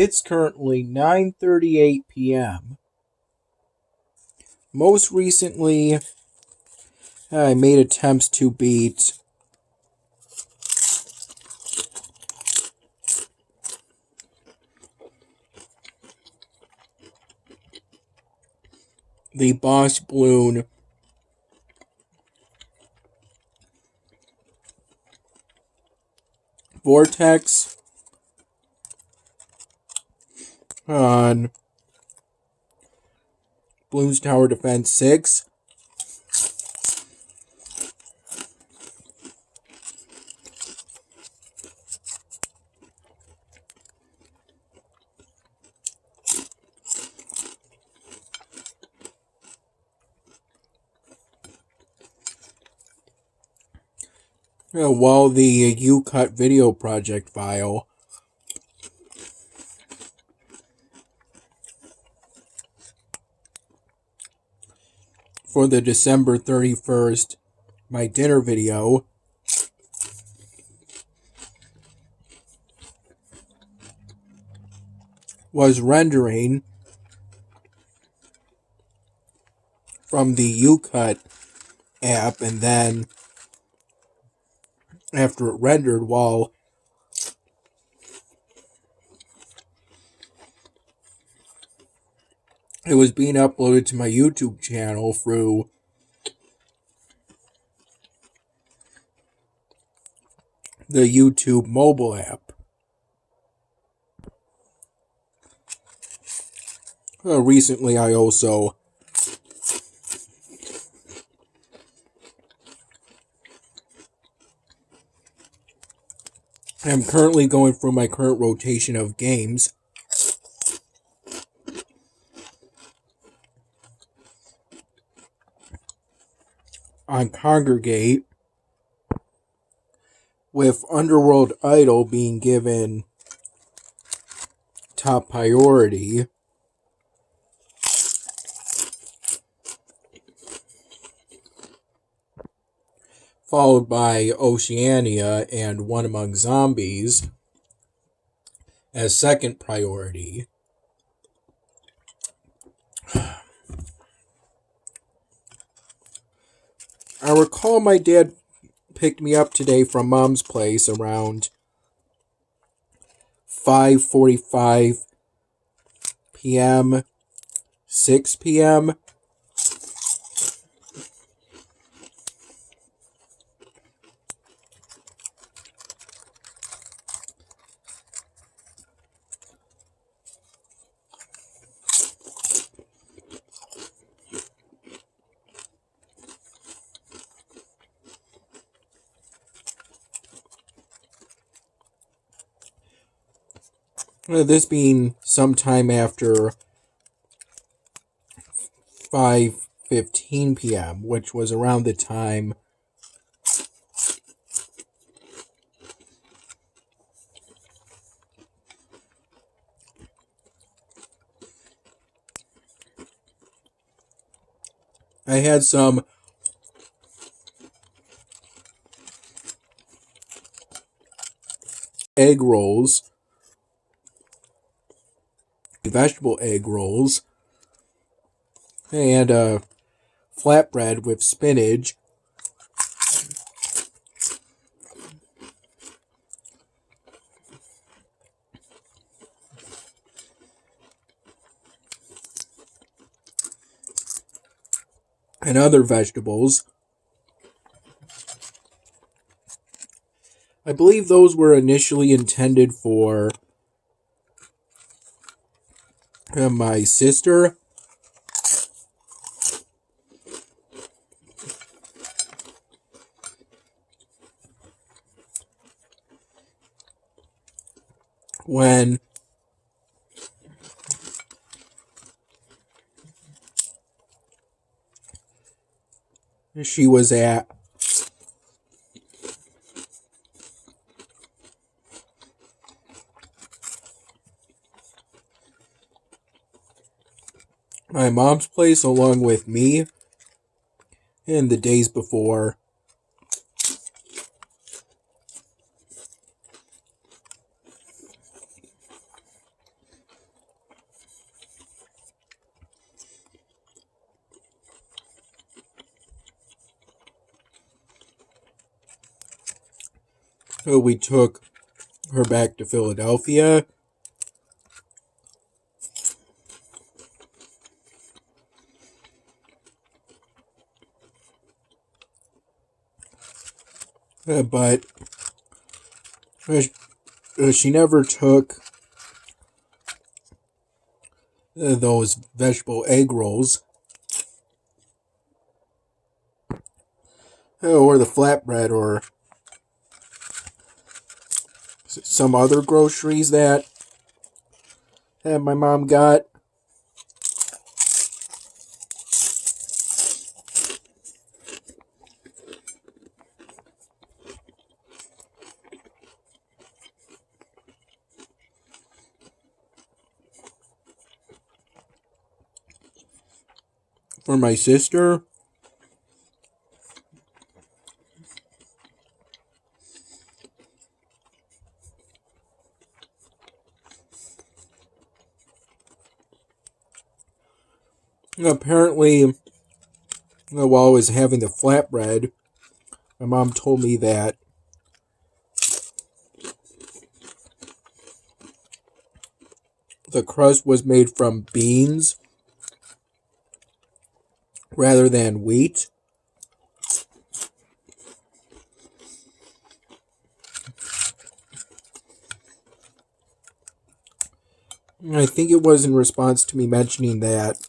It's currently 9:38 p.m. Most recently, I made attempts to beat the Boss Balloon Vortex on Bloons Tower Defense 6. While the UCut video project file for the December 31st, my dinner video, was rendering from the UCut app, and then after it rendered, while it was being uploaded to my YouTube channel through the YouTube mobile app. Recently, I also am currently going through my current rotation of games on Congregate, with Underworld Idol being given top priority, followed by Oceania and One Among Zombies as second priority. I recall my dad picked me up today from Mom's place around 5:45 p.m., 6 p.m. This being sometime after 5:15 p.m., which was around the time I had some egg rolls, vegetable egg rolls, and a flatbread with spinach, and other vegetables. I believe those were initially intended for my sister. When she was at my mom's place along with me in the days before we took her back to Philadelphia. But she never took those vegetable egg rolls or the flatbread or some other groceries that my mom got. For my sister, apparently, while I was having the flatbread, my mom told me that the crust was made from beans rather than wheat. And I think it was in response to me mentioning that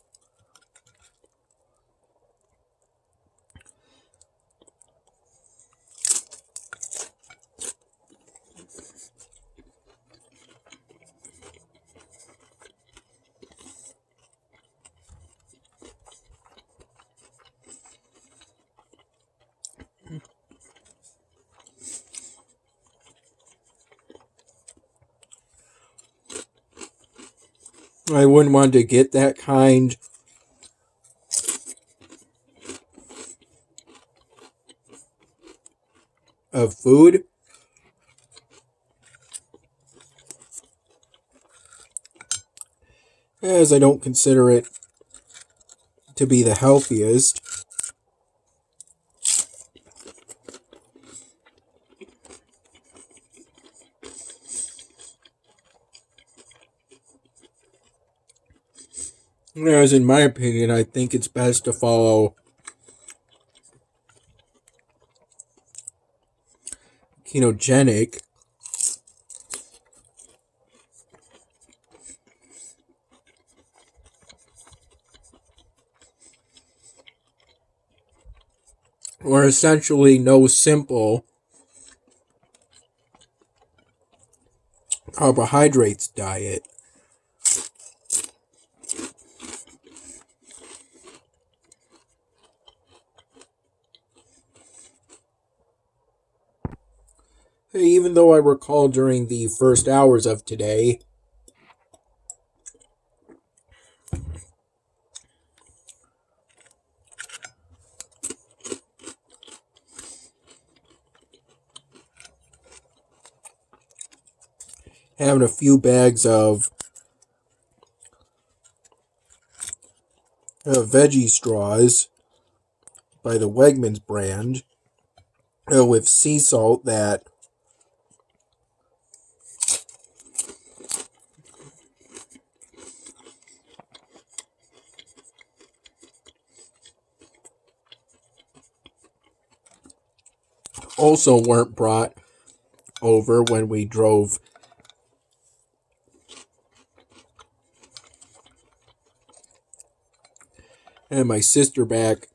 I wouldn't want to get that kind of food. As I don't consider it to be the healthiest. Whereas in my opinion, I think it's best to follow ketogenic, or essentially no simple carbohydrates diet. Even though I recall during the first hours of today, having a few bags of veggie straws by the Wegmans brand with sea salt that also weren't brought over when we drove and my sister back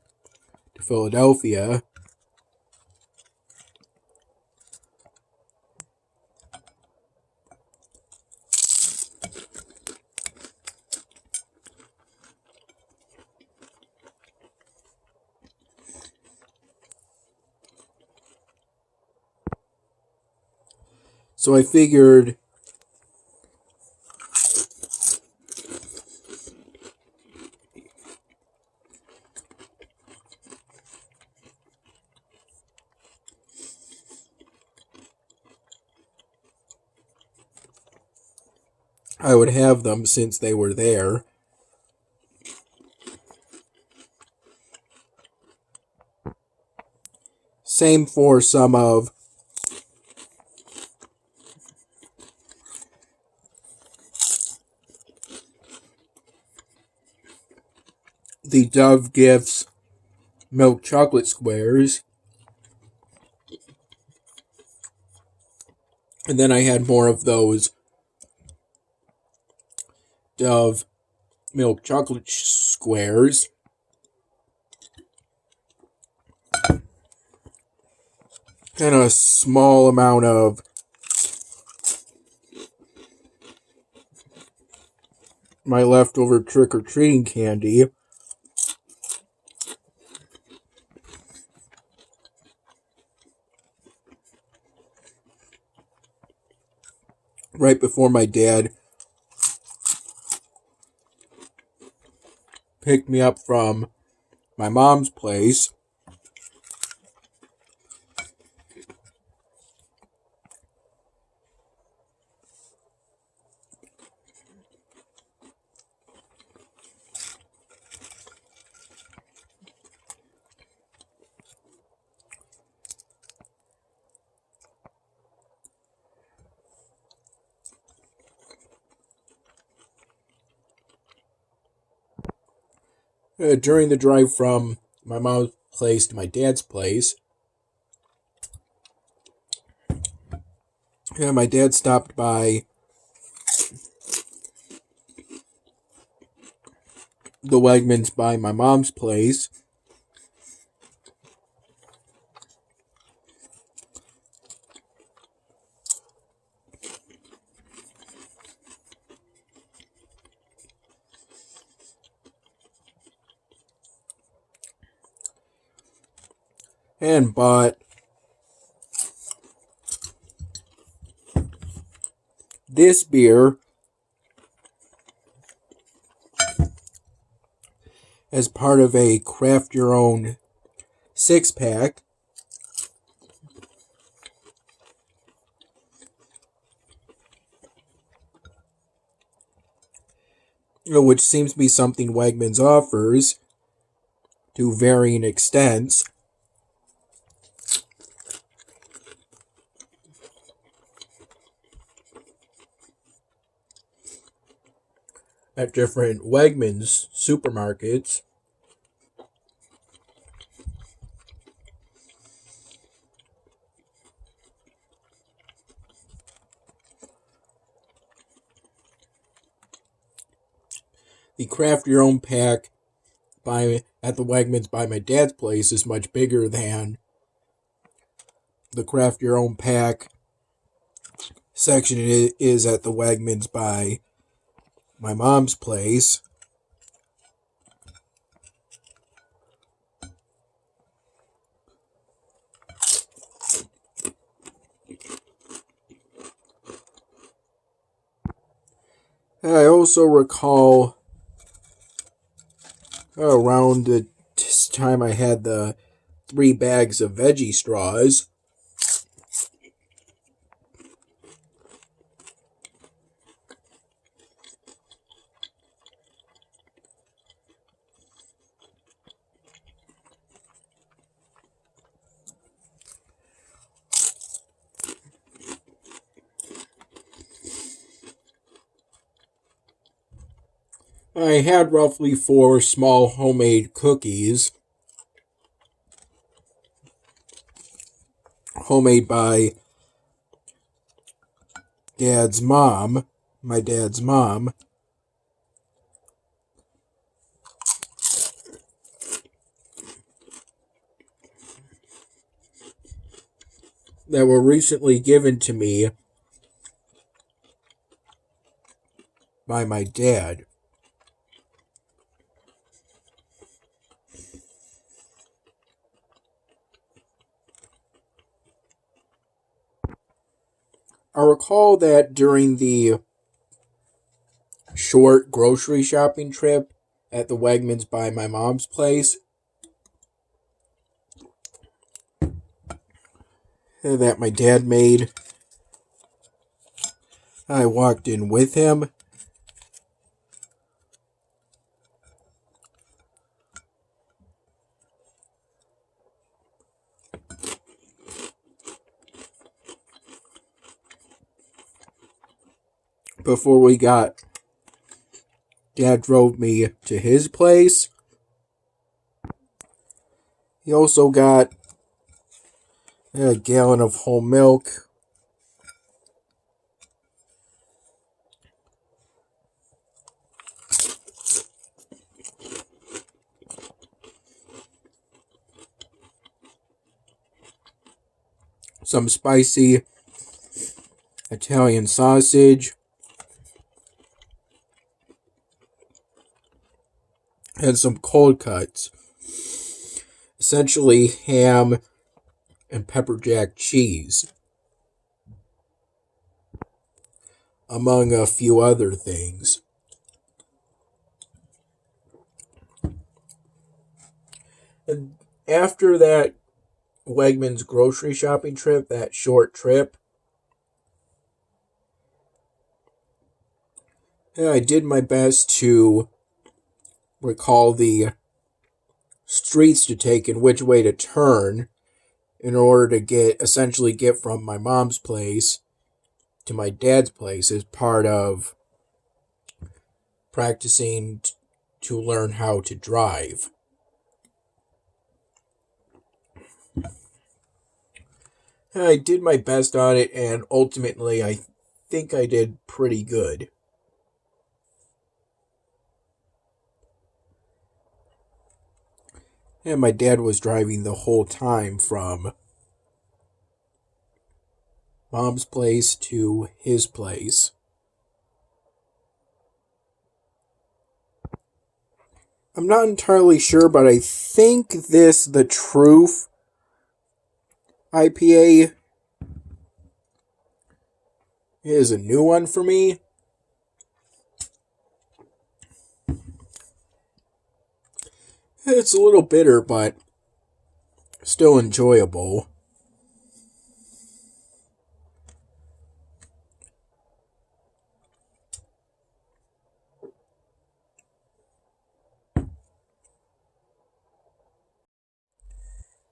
to Philadelphia. So I figured I would have them since they were there. Same for some of the Dove Gifts milk chocolate squares. And then I had more of those Dove milk chocolate squares. And a small amount of my leftover trick-or-treating candy. Right before my dad picked me up from my mom's place. During the drive from my mom's place to my dad's place, my dad stopped by the Wegmans by my mom's place. And bought this beer as part of a craft your own 6-pack. Which seems to be something Wegmans offers to varying extents. At different Wegmans supermarkets. The craft your own pack at the Wegmans by my dad's place is much bigger than the craft your own pack section is at the Wegmans by my mom's place. I also recall around the time I had the 3 bags of veggie straws. I had roughly 4 small homemade cookies. Homemade by my dad's mom. That were recently given to me by my dad. I recall that during the short grocery shopping trip at the Wegmans by my mom's place, that my dad made, I walked in with him. Before Dad drove me to his place. He also got a gallon of whole milk, some spicy Italian sausage, and some cold cuts. Essentially ham and pepper jack cheese, among a few other things. And after that Wegmans grocery shopping trip, that short trip, I did my best to recall the streets to take and which way to turn in order to essentially get from my mom's place to my dad's place as part of practicing to learn how to drive. I did my best on it, and ultimately I think I did pretty good. And my dad was driving the whole time from mom's place to his place. I'm not entirely sure, but I think the Truth IPA is a new one for me. It's a little bitter, but still enjoyable.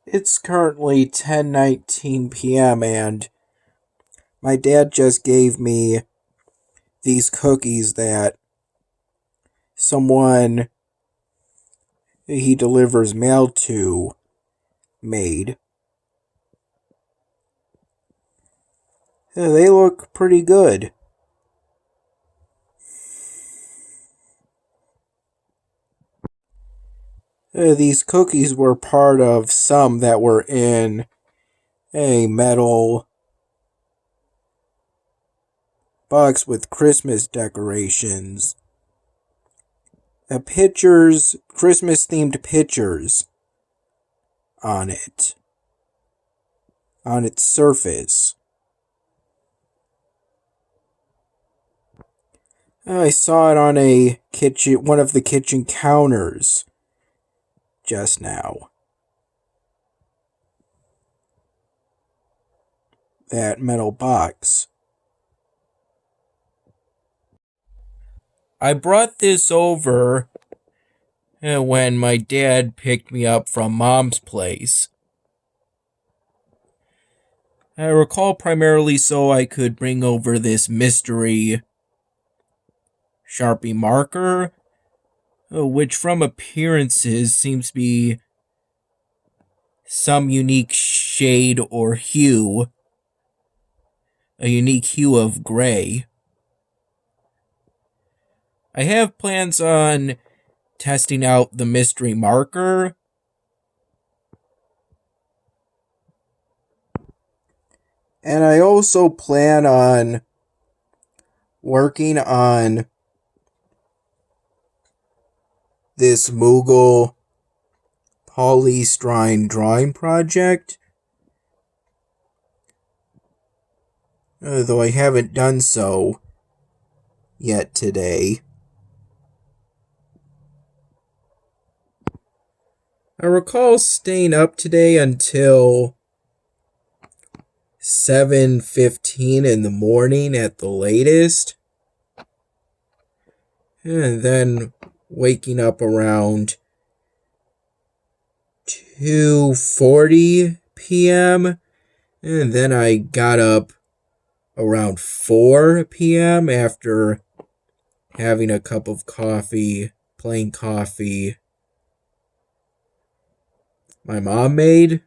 It's currently 10:19 p.m. and my dad just gave me these cookies that someone he delivers mail to made. They look pretty good. These cookies were part of some that were in a metal box with Christmas decorations. Pictures, Christmas themed pictures on it. On its surface. I saw it on one of the kitchen counters just now. That metal box. I brought this over when my dad picked me up from mom's place. I recall primarily so I could bring over this mystery Sharpie marker, which from appearances seems to be some unique shade or hue, a unique hue of gray. I have plans on testing out the mystery marker. And I also plan on working on this Moogle polystyrene drawing project. Though I haven't done so yet today. I recall staying up today until 7:15 in the morning at the latest. And then waking up around 2:40 p.m. And then I got up around 4 p.m. after having a cup of coffee, plain coffee, my mom made.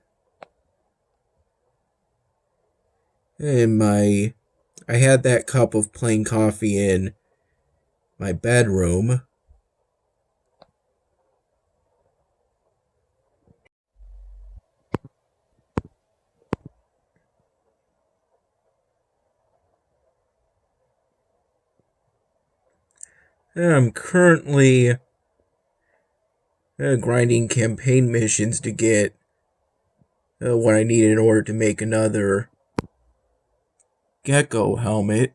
And I had that cup of plain coffee in my bedroom. And I'm currently grinding campaign missions to get what I need in order to make another gecko helmet.